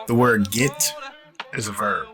The word get is a verb.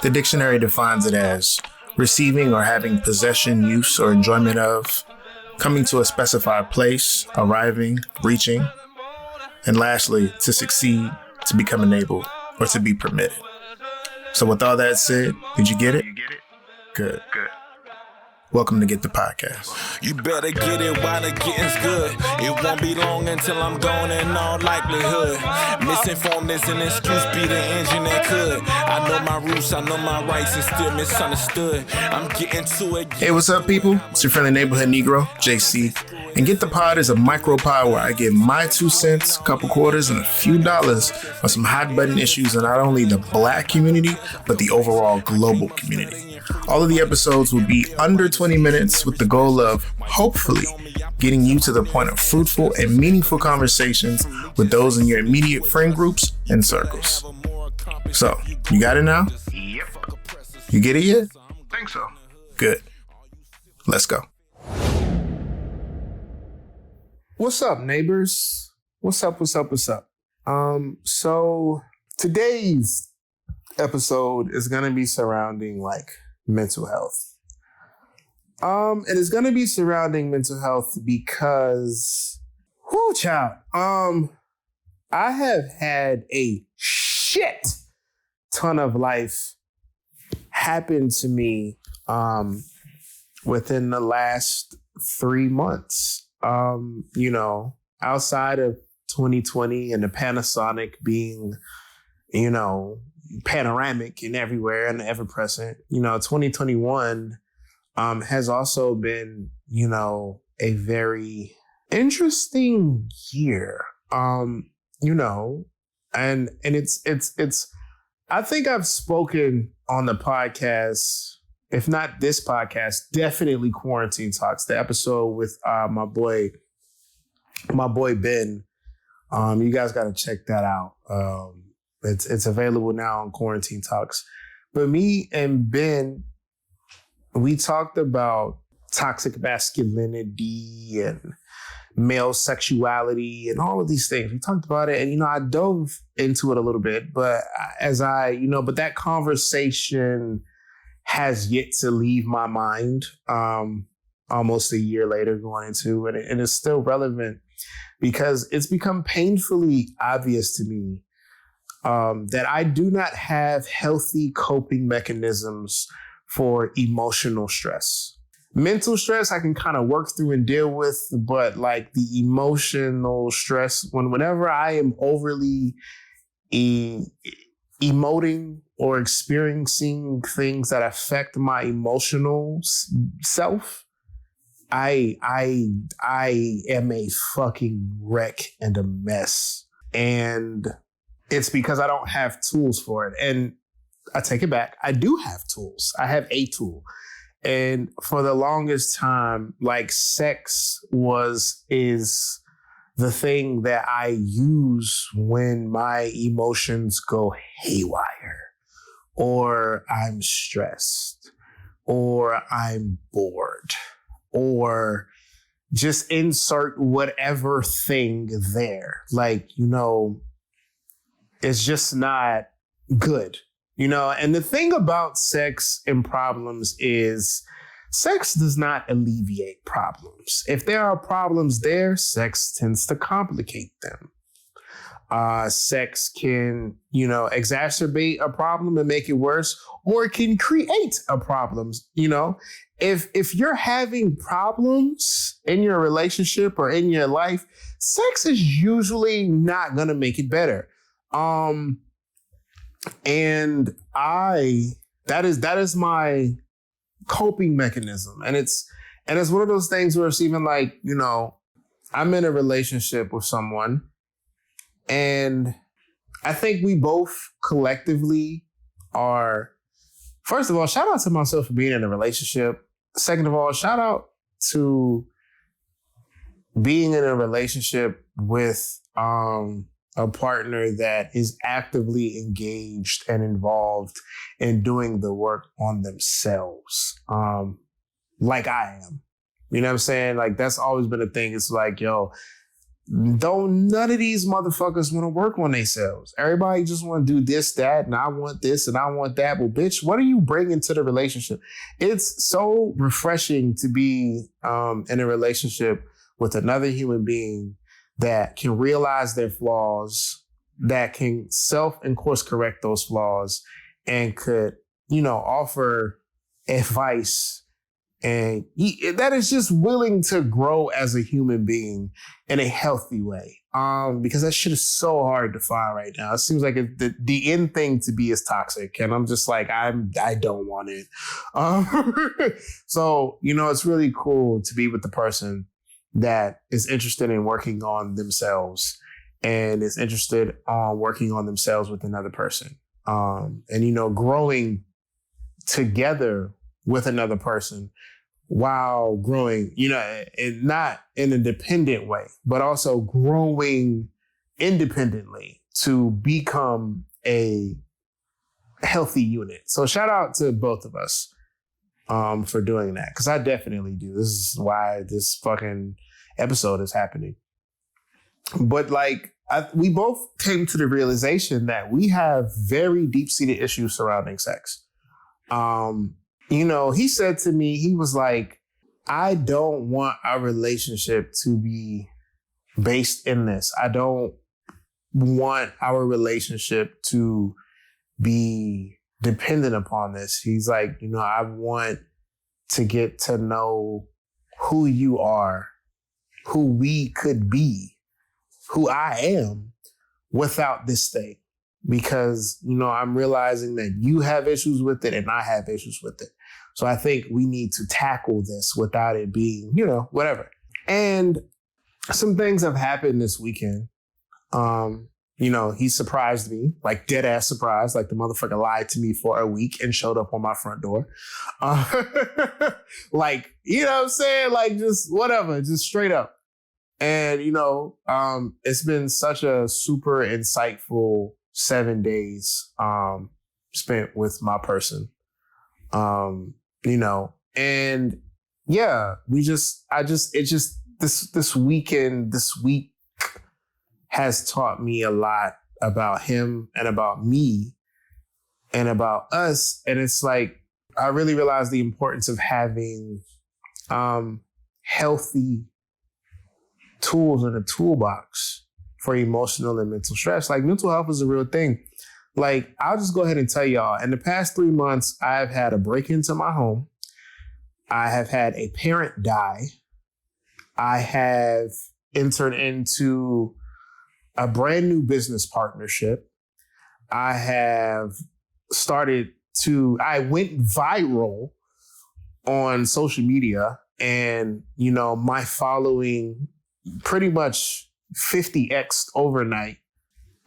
The dictionary defines it as receiving or having possession, use, or enjoyment of, coming to a specified place, arriving, reaching, and lastly, to succeed, to become enabled, or to be permitted. So with all that said, did you get it? Good. Welcome to Get the Podcast. You better get it while the getting's good. It won't be long until I'm gone in all likelihood. Misinformed is an excuse, be the engine that could. I know my roots, I know my rights, and still misunderstood. I'm getting to it. Hey, what's up, people? It's your friendly neighborhood Negro, JC. And Get the Pod is a micro pod where I give my 2 cents, a couple quarters, and a few dollars on some hot button issues in not only the Black community, but the overall global community. All of the episodes will be under 20 minutes with the goal of, hopefully, getting you to the point of fruitful and meaningful conversations with those in your immediate friend groups and circles. So, you got it now? Yep. You get it yet? Think so. Good. Let's go. What's up, neighbors? What's up? So today's episode is going to be surrounding mental health. It is going to be surrounding mental health because, child, I have had a shit ton of life happen to me, within the last 3 months. Outside of 2020 and the Panasonic being, panoramic and everywhere and ever present, 2021 has also been, a very interesting year. And it's I think I've spoken on the podcast, if not this podcast, definitely Quarantine Talks, the episode with my boy Ben. You guys got to check that out. It's available now on Quarantine Talks. But me and Ben, we talked about toxic masculinity and male sexuality and all of these things. We talked about it, and I dove into it a little bit. But but that conversation has yet to leave my mind. Almost a year later, going into it, and it's still relevant because it's become painfully obvious to me that I do not have healthy coping mechanisms for emotional stress. Mental stress I can kind of work through and deal with, but the emotional stress, whenever I am overly emoting or experiencing things that affect my emotional self, I am a fucking wreck and a mess. And it's because I don't have tools for it. And I take it back. I do have tools. I have a tool. And for the longest time, sex is the thing that I use when my emotions go haywire, or I'm stressed, or I'm bored, or just insert whatever thing there. It's just not good, And the thing about sex and problems is sex does not alleviate problems. If there are problems there, sex tends to complicate them. Sex can, exacerbate a problem and make it worse, or it can create a problem. If you're having problems in your relationship or in your life, sex is usually not gonna make it better. And that is my coping mechanism. And it's one of those things where it's even I'm in a relationship with someone, and I think we both collectively are, first of all, shout out to myself for being in a relationship. Second of all, shout out to being in a relationship with a partner that is actively engaged and involved in doing the work on themselves, like I am. You know what I'm saying? That's always been a thing. It's none of these motherfuckers want to work on themselves. Everybody just want to do this, that, and I want this and I want that. Well, bitch, what are you bringing to the relationship? It's so refreshing to be in a relationship with another human being that can realize their flaws, that can self and course correct those flaws, and could, offer advice, and that is just willing to grow as a human being in a healthy way. Because that shit is so hard to find right now. It seems like the end thing to be is toxic, and I'm just like, I don't want it. So, it's really cool to be with the person that is interested in working on themselves and is interested on working on themselves with another person. And, growing together with another person while growing, and not in a dependent way, but also growing independently to become a healthy unit. So shout out to both of us for doing that, because I definitely do. This is why this fucking episode is happening. But we both came to the realization that we have very deep-seated issues surrounding sex. He said to me, he was like, I don't want our relationship to be based in this. I don't want our relationship to be dependent upon this. He's like, I want to get to know who you are, who we could be, who I am without this thing. Because, I'm realizing that you have issues with it and I have issues with it. So I think we need to tackle this without it being, whatever. And some things have happened this weekend. He surprised me, like dead ass surprised, like the motherfucker lied to me for a week and showed up on my front door. Like, you know what I'm saying? Like, just whatever, just straight up. And, it's been such a super insightful 7 days spent with my person. And yeah, this week has taught me a lot about him and about me and about us. And it's like, I really realized the importance of having healthy tools in a toolbox for emotional and mental stress. Like, mental health is a real thing. Like, I'll just go ahead and tell y'all, in the past 3 months, I've had a break into my home. I have had a parent die. I have entered into a brand new business partnership. I have I went viral on social media, and, my following pretty much 50x'd overnight.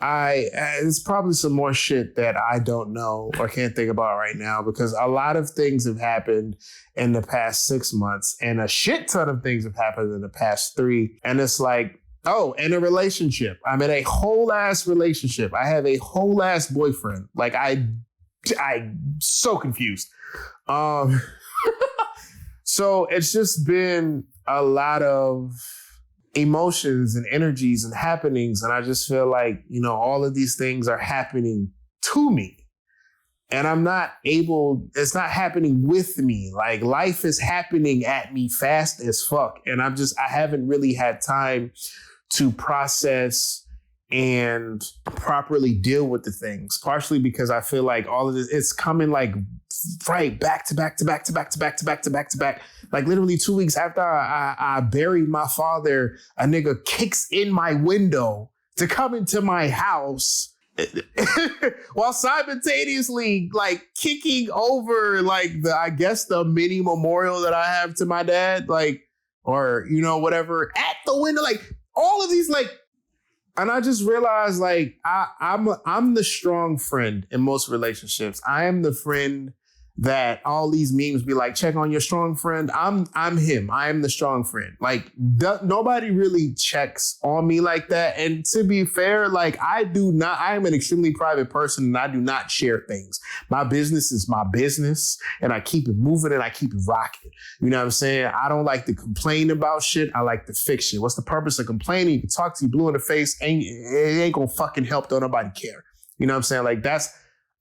It's probably some more shit that I don't know or can't think about right now, because a lot of things have happened in the past 6 months and a shit ton of things have happened in the past 3. And it's like, and a relationship. I'm in a whole ass relationship. I have a whole ass boyfriend. Like, I'm so confused. So it's just been a lot of emotions and energies and happenings. And I just feel like, all of these things are happening to me. And it's not happening with me. Like, life is happening at me fast as fuck. And I haven't really had time to process and properly deal with the things, partially because I feel like all of this, it's coming like right back to back. Like, literally 2 weeks after I buried my father, a nigga kicks in my window to come into my house while simultaneously like kicking over like the mini memorial that I have to my dad, like, or, whatever, at the window, like all of these, like. And I just realized, like, I'm the strong friend in most relationships. I am the friend that all these memes be like, check on your strong friend. I'm him. I am the strong friend. Like nobody really checks on me like that. And to be fair, like I am an extremely private person and I do not share things. My business is my business and I keep it moving and I keep it rocking. You know what I'm saying? I don't like to complain about shit. I like to fix shit. What's the purpose of complaining? You can talk to you blue in the face and it ain't gonna fucking help. Don't nobody care. You know what I'm saying? Like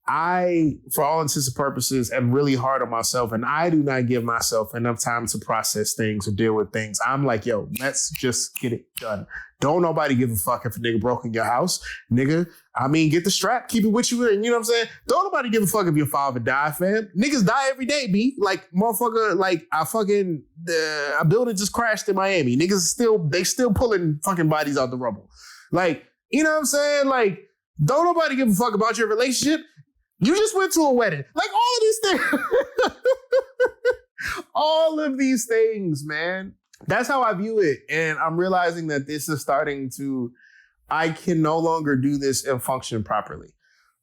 I, for all intents and purposes, am really hard on myself and I do not give myself enough time to process things or deal with things. I'm like, yo, let's just get it done. Don't nobody give a fuck if a nigga broke in your house. Nigga, I mean, get the strap, keep it with you. And you know what I'm saying? Don't nobody give a fuck if your father die, fam. Niggas die every day, B. Like, motherfucker, like, a building just crashed in Miami. Niggas they still pulling fucking bodies out the rubble. Like, you know what I'm saying? Like, don't nobody give a fuck about your relationship. You just went to a wedding. Like all of these things. All of these things, man. That's how I view it. And I'm realizing that this is I can no longer do this and function properly.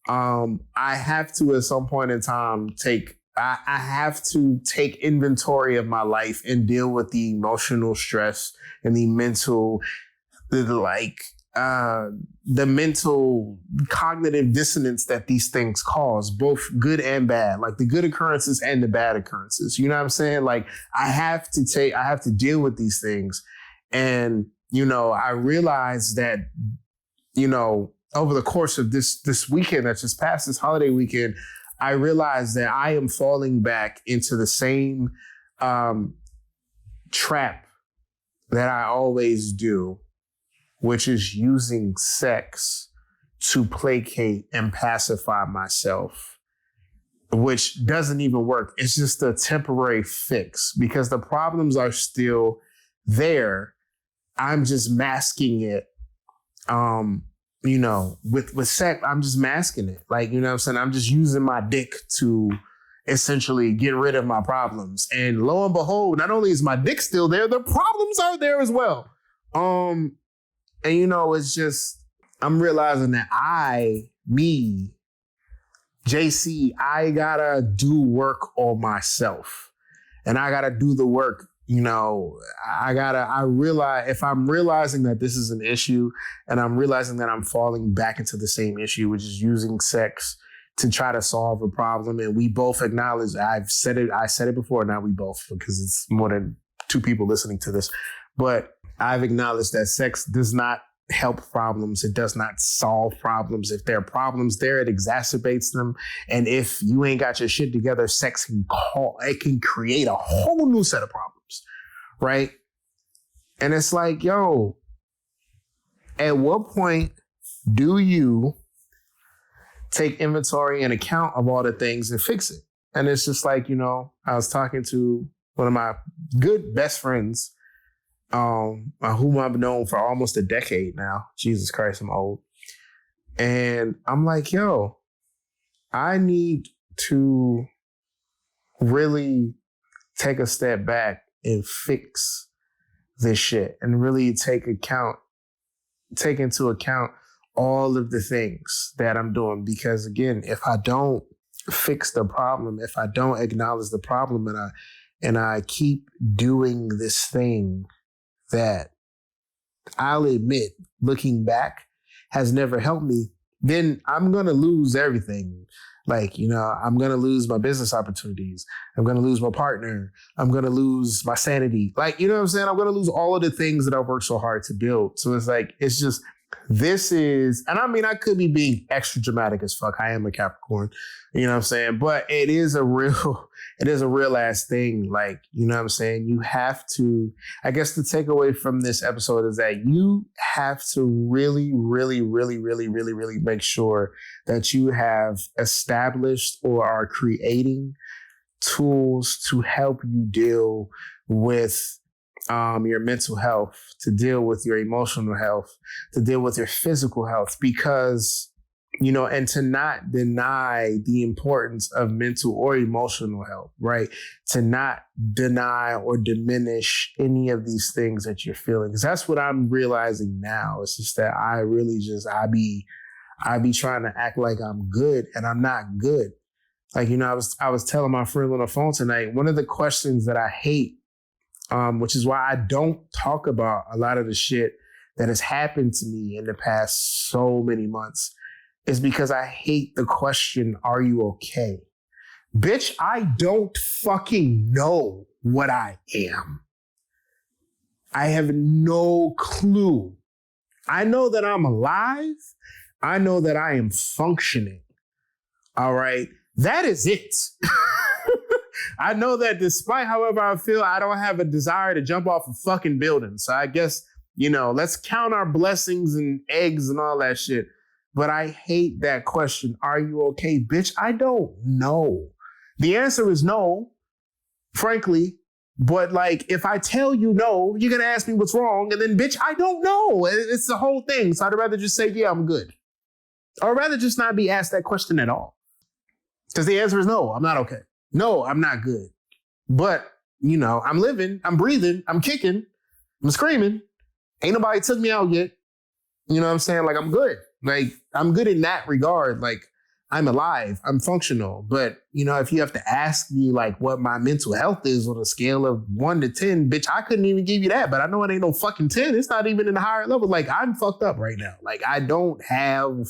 I have to, at some point in time, I have to take inventory of my life and deal with the emotional stress and the mental, the mental cognitive dissonance that these things cause, both good and bad, like the good occurrences and the bad occurrences. You know what I'm saying? Like I have to deal with these things. And, you know, I realized that, you know, over the course of this weekend that just passed, this holiday weekend, I realized that I am falling back into the same trap that I always do, which is using sex to placate and pacify myself, which doesn't even work. It's just a temporary fix because the problems are still there. I'm just masking it. You know, with sex, I'm just masking it. Like, you know what I'm saying? I'm just using my dick to essentially get rid of my problems. And lo and behold, not only is my dick still there, the problems are there as well. And, you know, it's just, I'm realizing that JC, I gotta do work on myself. And I gotta do the work, you know, if I'm realizing that this is an issue and I'm realizing that I'm falling back into the same issue, which is using sex to try to solve a problem. And we both acknowledge, I said it before, now we both, because it's more than two people listening to this, but I've acknowledged that sex does not help problems. It does not solve problems. If there are problems there, it exacerbates them. And if you ain't got your shit together, sex can create a whole new set of problems, right? And it's like, yo, at what point do you take inventory and account of all the things and fix it? And it's just like, you know, I was talking to one of my good best friends, whom I've known for almost a decade now. Jesus Christ, I'm old. And I'm like, yo, I need to really take a step back and fix this shit and really take into account all of the things that I'm doing. Because again, if I don't fix the problem, if I don't acknowledge the problem and I keep doing this thing that I'll admit, looking back, has never helped me, then I'm going to lose everything. Like, you know, I'm going to lose my business opportunities. I'm going to lose my partner. I'm going to lose my sanity. Like, you know what I'm saying? I'm going to lose all of the things that I've worked so hard to build. So it's like, it's just, and I mean, I could be being extra dramatic as fuck. I am a Capricorn, you know what I'm saying? But it is a real ass thing. Like, you know what I'm saying? You have to, I guess the takeaway from this episode is that you have to really, really, really, really, really, really make sure that you have established or are creating tools to help you deal with your mental health, to deal with your emotional health, to deal with your physical health, because, you know, and to not deny the importance of mental or emotional health, right? To not deny or diminish any of these things that you're feeling. Because that's what I'm realizing now. It's just that I be trying to act like I'm good and I'm not good. Like, I was telling my friend on the phone tonight, one of the questions that I hate, which is why I don't talk about a lot of the shit that has happened to me in the past so many months, is because I hate the question, are you okay? Bitch, I don't fucking know what I am. I have no clue. I know that I'm alive. I know that I am functioning. All right. That is it. I know that despite however I feel, I don't have a desire to jump off a fucking building. So I guess, let's count our blessings and eggs and all that shit. But I hate that question. Are you okay? Bitch, I don't know. The answer is no, frankly. But like, if I tell you no, you're going to ask me what's wrong. And then, bitch, I don't know. It's the whole thing. So I'd rather just say, yeah, I'm good. Or rather just not be asked that question at all. Because the answer is no, I'm not okay. No, I'm not good. But, I'm living, I'm breathing, I'm kicking, I'm screaming. Ain't nobody took me out yet. You know what I'm saying? Like, I'm good. Like, I'm good in that regard. Like, I'm alive, I'm functional. But, if you have to ask me like what my mental health is on a scale of 1 to 10, bitch, I couldn't even give you that. But I know it ain't no fucking 10. It's not even in the higher level. Like, I'm fucked up right now. Like, I don't have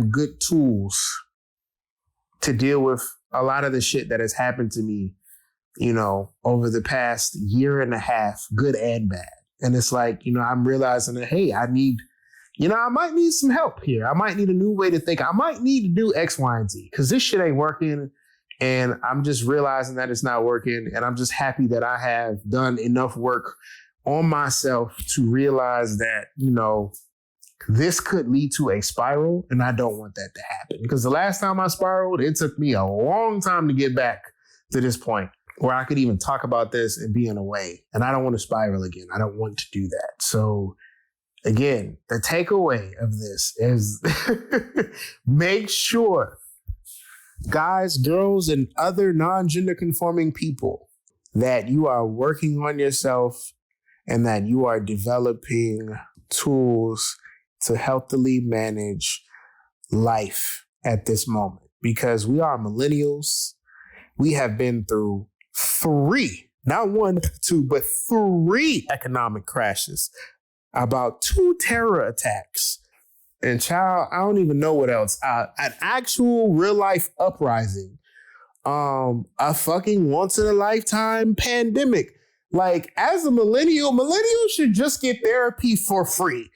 good tools to deal with a lot of the shit that has happened to me, over the past year and a half, good and bad. And it's like, I'm realizing that, hey, I might need some help here. I might need a new way to think. I might need to do X, Y, and Z because this shit ain't working. And I'm just realizing that it's not working. And I'm just happy that I have done enough work on myself to realize that, this could lead to a spiral. And I don't want that to happen because the last time I spiraled, it took me a long time to get back to this point where I could even talk about this and be in a way. And I don't want to spiral again. I don't want to do that. So again, the takeaway of this is make sure, guys, girls, and other non-gender conforming people, that you are working on yourself and that you are developing tools to healthily manage life at this moment. Because we are millennials. We have been through 3, not 1, 2, but 3 economic crashes. About 2 terror attacks. And child, I don't even know what else. An actual real life uprising. A fucking once in a lifetime pandemic. Like, as a millennial, millennials should just get therapy for free.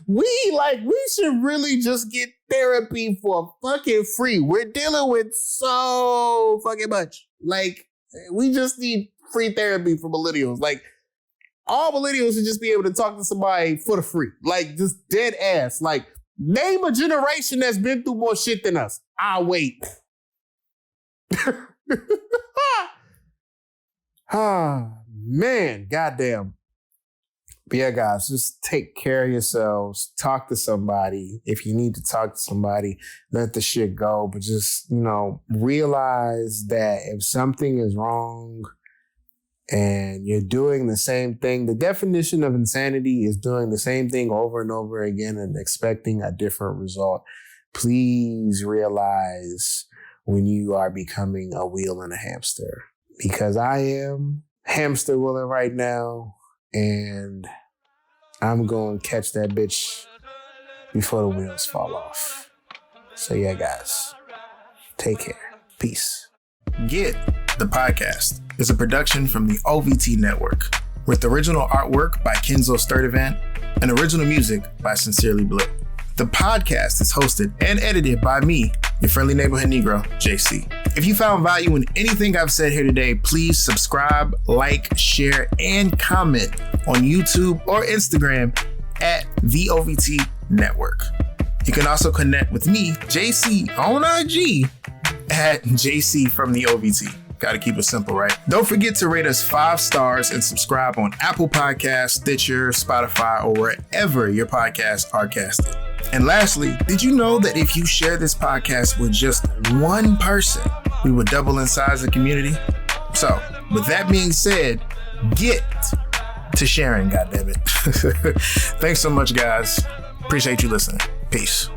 We should really just get therapy for fucking free. We're dealing with so fucking much. Like, we just need free therapy for millennials. Like, all millennials should just be able to talk to somebody for the free. Like, just dead ass. Like, name a generation that's been through more shit than us. I'll wait. Man, goddamn. But yeah, guys, just take care of yourselves. Talk to somebody. If you need to talk to somebody, let the shit go. But just, realize that if something is wrong and you're doing the same thing, the definition of insanity is doing the same thing over and over again and expecting a different result. Please realize when you are becoming a wheel and a hamster. Because I am hamster wheeling right now, and I'm going to catch that bitch before the wheels fall off. So yeah, guys, take care. Peace. Get the podcast is a production from the OVT Network with original artwork by Kenzo Sturdivant and original music by Sincerely Blip. The podcast is hosted and edited by me, your friendly neighborhood Negro, JC. If you found value in anything I've said here today, please subscribe, like, share, and comment on YouTube or Instagram at the OVT Network. You can also connect with me, JC, on IG at JC from the OVT. Got to keep it simple, right? Don't forget to rate us 5 stars and subscribe on Apple Podcasts, Stitcher, Spotify, or wherever your podcasts are casted. And lastly, did you know that if you share this podcast with just one person, we would double in size the community? So, with that being said, get to sharing, goddammit. Thanks so much, guys. Appreciate you listening. Peace.